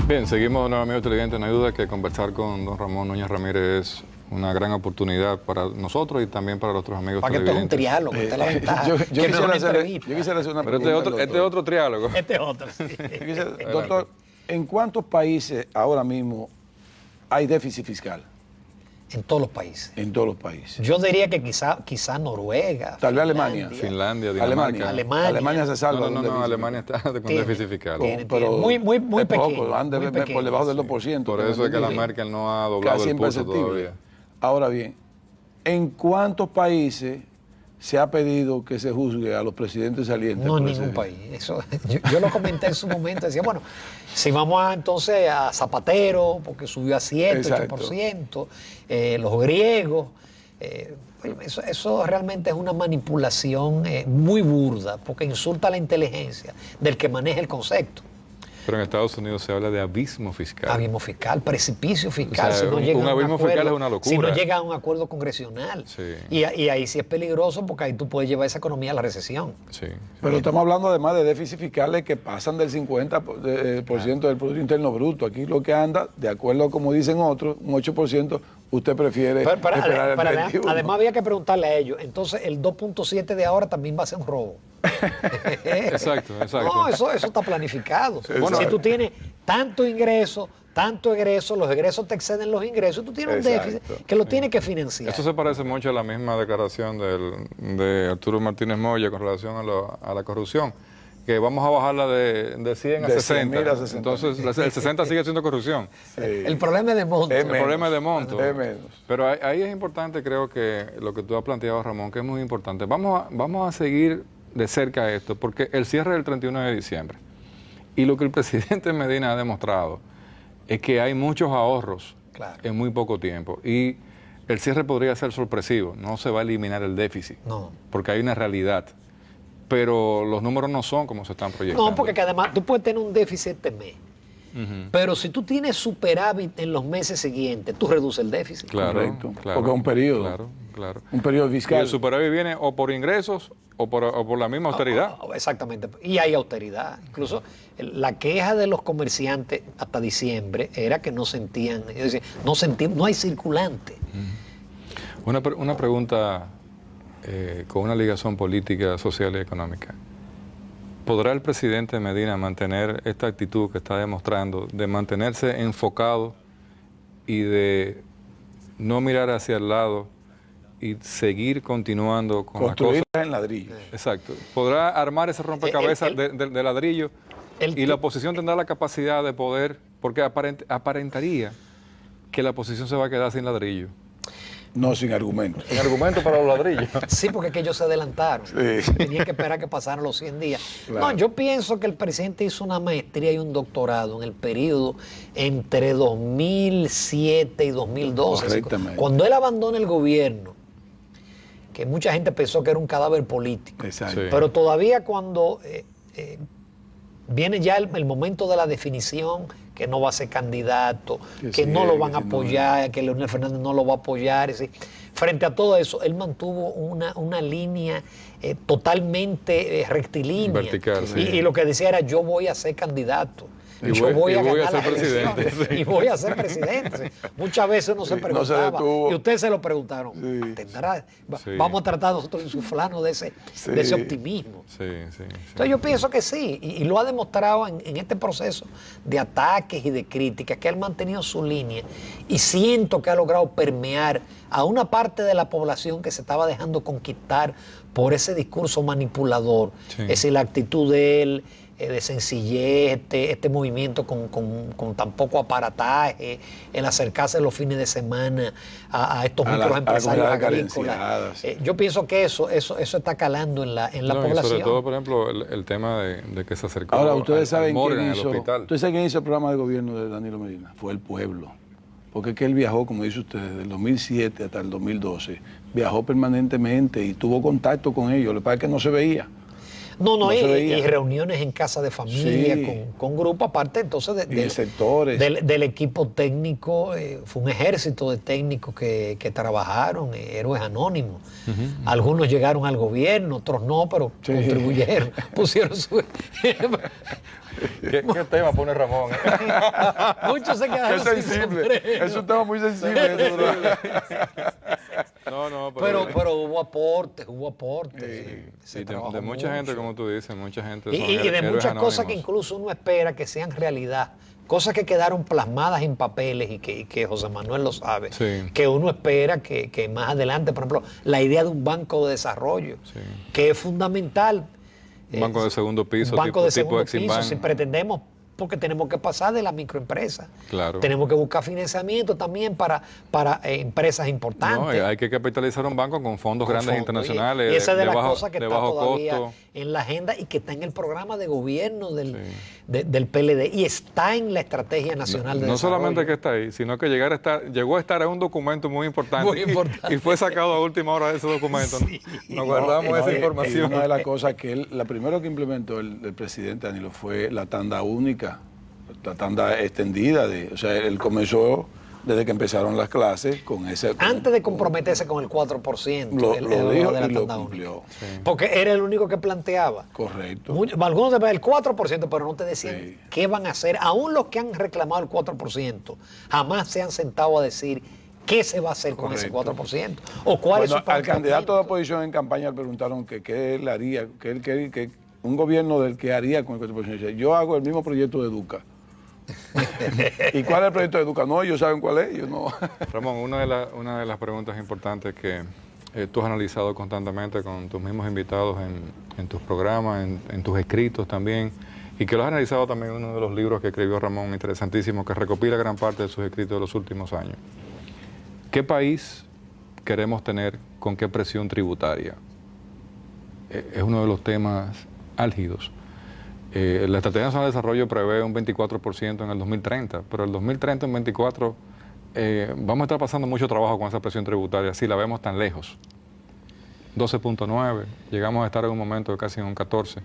Bien, seguimos, amigos televidentes. No hay duda que conversar con don Ramón Núñez Ramírez es una gran oportunidad para nosotros y también para nuestros amigos para televidentes. Que esto es un triálogo, esta es la ventaja. Yo quisiera hacer una Pero pregunta. este es otro triálogo. Este es otro, sí. Doctor, ¿en cuántos países ahora mismo hay déficit fiscal? En todos los países. En todos los países. Yo diría que quizá Noruega. Tal vez Alemania. Finlandia, Dinamarca. Alemania se salva. No, Alemania está con déficit fiscal. Pero muy es pequeño. poco, anda por debajo del 2%. Por eso es que la Merkel no ha doblado casi el pulso todavía. Ahora bien, ¿en cuántos países se ha pedido que se juzgue a los presidentes salientes? No en ningún país. Eso, yo lo comenté en su momento. Decía, bueno, si vamos entonces a Zapatero, porque subió a 7, Exacto. 8%, los griegos. Eso realmente es una manipulación muy burda, porque insulta a la inteligencia del que maneja el concepto. Pero en Estados Unidos se habla de abismo fiscal. Abismo fiscal, precipicio fiscal. O sea, si no llega un abismo fiscal es una locura. Si no llega a un acuerdo congresional. Sí. Y ahí sí es peligroso, porque ahí tú puedes llevar esa economía a la recesión. Sí. Pero estamos hablando además de déficit fiscales que pasan del 50% del Producto Interno Bruto. Aquí lo que anda, de acuerdo a como dicen otros, un 8%, usted prefiere esperar el 21. Además había que preguntarle a ellos, entonces el 2.7 de ahora también va a ser un robo. Exacto. No, eso está planificado. Bueno, si tú tienes tanto ingreso, los egresos te exceden los ingresos, tú tienes un déficit que lo tienes que financiar. Esto se parece mucho a la misma declaración de Arturo Martínez Moya con relación a la corrupción, que vamos a bajarla de 100 a 60. 100.000 a Entonces el 60 sigue siendo corrupción. Sí. El problema es de monto. El problema es de monto. Es menos. Pero ahí es importante, creo que lo que tú has planteado, Ramón, que es muy importante. Vamos a seguir de cerca esto, porque el cierre del 31 de diciembre y lo que el presidente Medina ha demostrado es que hay muchos ahorros en muy poco tiempo y el cierre podría ser sorpresivo, no se va a eliminar el déficit, porque hay una realidad, pero los números no son como se están proyectando. No, porque además tú puedes tener un déficit este mes, pero si tú tienes superávit en los meses siguientes, tú reduces el déficit. Claro, Correcto, claro, porque es un periodo. Claro. Un periodo fiscal. Y el superávit viene o por ingresos o por la misma austeridad. Exactamente. Y hay austeridad. Incluso la queja de los comerciantes hasta diciembre era que no sentían, es decir, no hay circulante. Una pregunta con una ligación política, social y económica. ¿Podrá el presidente Medina mantener esta actitud que está demostrando de mantenerse enfocado y de no mirar hacia el lado y seguir continuando con construir las cosas en ladrillo? Exacto. ¿Podrá armar ese rompecabezas de ladrillo y la oposición tendrá la capacidad de poder, porque aparentaría que la oposición se va a quedar sin ladrillo? No, sin argumentos. Sin argumento para los ladrillos. Sí, porque es que ellos se adelantaron. Sí. Tenían que esperar que pasaran los 100 días. Claro. No, yo pienso que el presidente hizo una maestría y un doctorado en el periodo entre 2007 y 2012. Correctamente. Cuando él abandona el gobierno, que mucha gente pensó que era un cadáver político. Exacto. Sí. Pero todavía cuando viene ya el momento de la definición, que no va a ser candidato, que no lo van a apoyar, que Leonel Fernández no lo va a apoyar. Es decir, frente a todo eso, él mantuvo una línea totalmente rectilínea. Vertical, sí. Y lo que decía era, yo voy a ser candidato. Y Yo voy a ganar ser las presidente, elecciones, sí. Y voy a ser presidente. Muchas veces uno se no se preguntaba, detuvo. y ustedes se lo preguntaron, Sí. ¿tendrá? Sí. Vamos a tratar nosotros de insuflarnos de ese optimismo. Sí. Entonces yo pienso que sí, y lo ha demostrado en este proceso de ataques y de críticas, que él ha mantenido su línea, y siento que ha logrado permear a una parte de la población que se estaba dejando conquistar por ese discurso manipulador. Sí. Es decir, la actitud de él, de sencillez, este movimiento con tan poco aparataje, el acercarse los fines de semana a estos microempresarios agrícolas. Yo pienso que eso está calando en la población. Y sobre todo, por ejemplo, el tema de que se acercó Ahora, ustedes saben Morgan quién al hizo, hospital. ustedes saben quién hizo el programa de gobierno de Danilo Medina. Fue el pueblo. Porque es que él viajó, como dice usted, desde el 2007 hasta el 2012. Viajó permanentemente y tuvo contacto con ellos. Lo que pasa es que no se veía. No, y reuniones en casa de familia, sí, con grupo, aparte entonces de sectores. Del equipo técnico, fue un ejército de técnicos que trabajaron, héroes anónimos. Algunos llegaron al gobierno, otros no, pero contribuyeron, pusieron su... ¿Qué tema pone Ramón? Muchos se quedaron sin sombrero. Es un tema muy sensible. Pero hubo aportes. Sí, de mucha gente, como tú dices, mucha gente. Y de muchas cosas que incluso uno espera que sean realidad. Cosas que quedaron plasmadas en papeles y que José Manuel lo sabe. Sí. Que uno espera que más adelante, por ejemplo, la idea de un banco de desarrollo, que es fundamental. Un banco de segundo piso, banco de segundo piso, si pretendemos, porque tenemos que pasar de la microempresa. Claro. Tenemos que buscar financiamiento también para empresas importantes. No, hay que capitalizar un banco con fondos grandes internacionales. Y esa es de las bajo, cosas que está todavía costo. En la agenda y que está en el programa de gobierno del PLD y está en la Estrategia Nacional de Desarrollo. No solamente que está ahí, sino que llegó a estar en un documento muy importante. Y fue sacado a última hora de ese documento. Sí. Nos guardamos esa información. Una de las cosas que la primero que implementó el presidente Danilo fue la tanda única, la tanda extendida. O sea, él comenzó desde que empezaron las clases con ese... Antes de comprometerse con el 4%. Lo dijo de la y lo tanda cumplió. Sí. Porque era el único que planteaba. Correcto. Algunos el 4%, pero no te decían qué van a hacer. Aún los que han reclamado el 4%, jamás se han sentado a decir qué se va a hacer con ese 4%. O cuál es su al candidato de oposición en campaña le preguntaron que qué él haría, que un gobierno del que haría con el 4%. Dice, yo hago el mismo proyecto de Educa. ¿Y cuál es el proyecto de Educa? No, ellos saben cuál es, yo no. Ramón, una de las preguntas importantes que tú has analizado constantemente con tus mismos invitados en tus programas, en tus escritos también, y que lo has analizado también en uno de los libros que escribió Ramón, interesantísimo, que recopila gran parte de sus escritos de los últimos años. ¿Qué país queremos tener con qué presión tributaria? Es uno de los temas álgidos. La Estrategia Nacional de Desarrollo prevé un 24% en el 2030, pero el 2030 en 24 vamos a estar pasando mucho trabajo con esa presión tributaria, si la vemos tan lejos. 12.9, llegamos a estar en un momento de casi en un 14,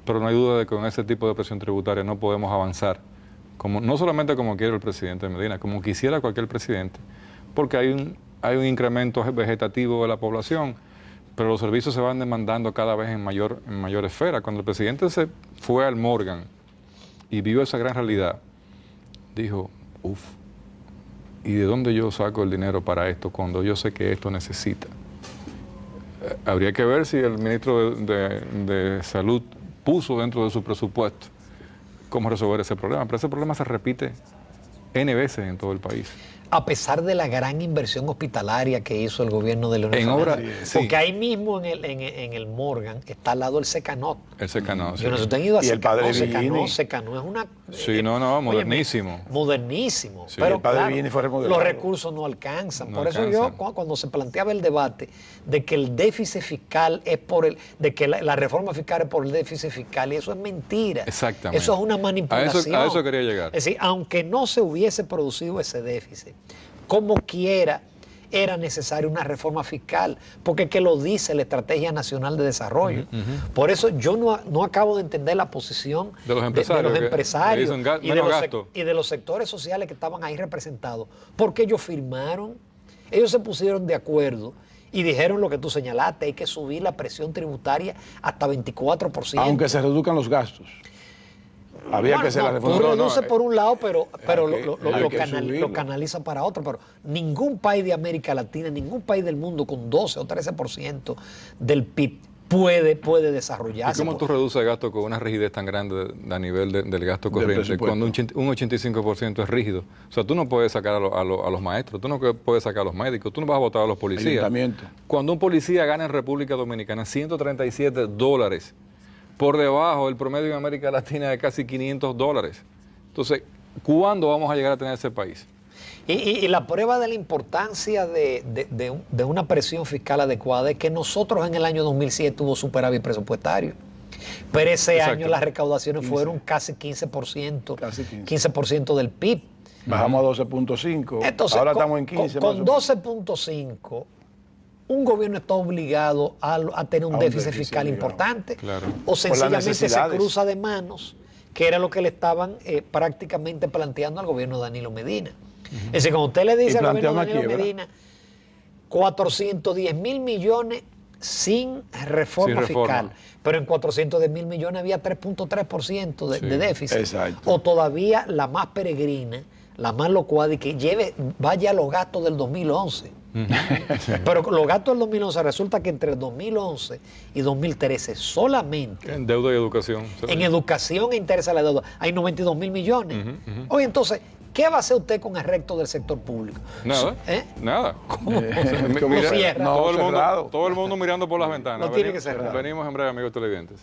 pero no hay duda de que con ese tipo de presión tributaria no podemos avanzar, no solamente como quiere el presidente Medina, como quisiera cualquier presidente, porque hay un incremento vegetativo de la población, pero los servicios se van demandando cada vez en mayor esfera. Cuando el presidente se fue al Morgan y vio esa gran realidad, dijo, ¿y de dónde yo saco el dinero para esto cuando yo sé que esto necesita? Habría que ver si el ministro de Salud puso dentro de su presupuesto cómo resolver ese problema, pero ese problema se repite N veces en todo el país. A pesar de la gran inversión hospitalaria que hizo el gobierno de Leonel Fernández. Porque ahí mismo en el Morgan está al lado el Secanot. El Secanot, Yo no sé si han ido a Secanot. Secanot es una... Sí, modernísimo. Modernísimo. Sí, pero el padre claro, Vini fue remodelado. los recursos no alcanzan. Por eso yo, cuando se planteaba el debate de que el déficit fiscal es de que la reforma fiscal es por el déficit fiscal, y eso es mentira. Exactamente. Eso es una manipulación. A eso quería llegar. Es decir, aunque no se hubiese producido ese déficit, como quiera, era necesaria una reforma fiscal, porque es que lo dice la Estrategia Nacional de Desarrollo. Por eso yo no acabo de entender la posición de los empresarios, y de los sectores sociales que estaban ahí representados, porque ellos firmaron, ellos se pusieron de acuerdo y dijeron lo que tú señalaste, hay que subir la presión tributaria hasta 24%. Aunque se reduzcan los gastos. Había que hacer la reforma. Tú reduces por un lado, pero lo canaliza para otro. Pero ningún país de América Latina, ningún país del mundo con 12 o 13% del PIB puede desarrollarse. ¿Y cómo tú reduces el gasto con una rigidez tan grande a nivel del gasto corriente? Cuando un 85% es rígido. O sea, tú no puedes sacar a los maestros, tú no puedes sacar a los médicos, tú no vas a votar a los policías. Cuando un policía gana en República Dominicana $137, por debajo del promedio en América Latina de casi $500. Entonces, ¿cuándo vamos a llegar a tener ese país? Y la prueba de la importancia de una presión fiscal adecuada es que nosotros en el año 2007 hubo superávit presupuestario. Pero ese año las recaudaciones fueron casi 15%, 15% del PIB. Bajamos a 12.5, ahora estamos en 15. Con 12.5 un gobierno está obligado a tener un déficit fiscal importante, claro, o sencillamente se necesidades. cruza de manos, que era lo que le estaban prácticamente planteando al gobierno de Danilo Medina. Es decir, cuando usted le dice al gobierno de Danilo Medina 410 mil millones sin reforma fiscal, pero en 410 mil millones había 3.3% de déficit. Exacto. O todavía la más peregrina, la más locuada, y que vaya a los gastos del 2011. Pero los gastos del 2011 resulta que entre 2011 y 2013 solamente en deuda y educación. en educación e interés a la deuda hay 92 mil millones. Oye, entonces, ¿qué va a hacer usted con el resto del sector público? Nada, nada. ¿Cómo cierra? Todo el mundo mirando por las ventanas. No tiene que cerrar. Venimos en breve, amigos televidentes.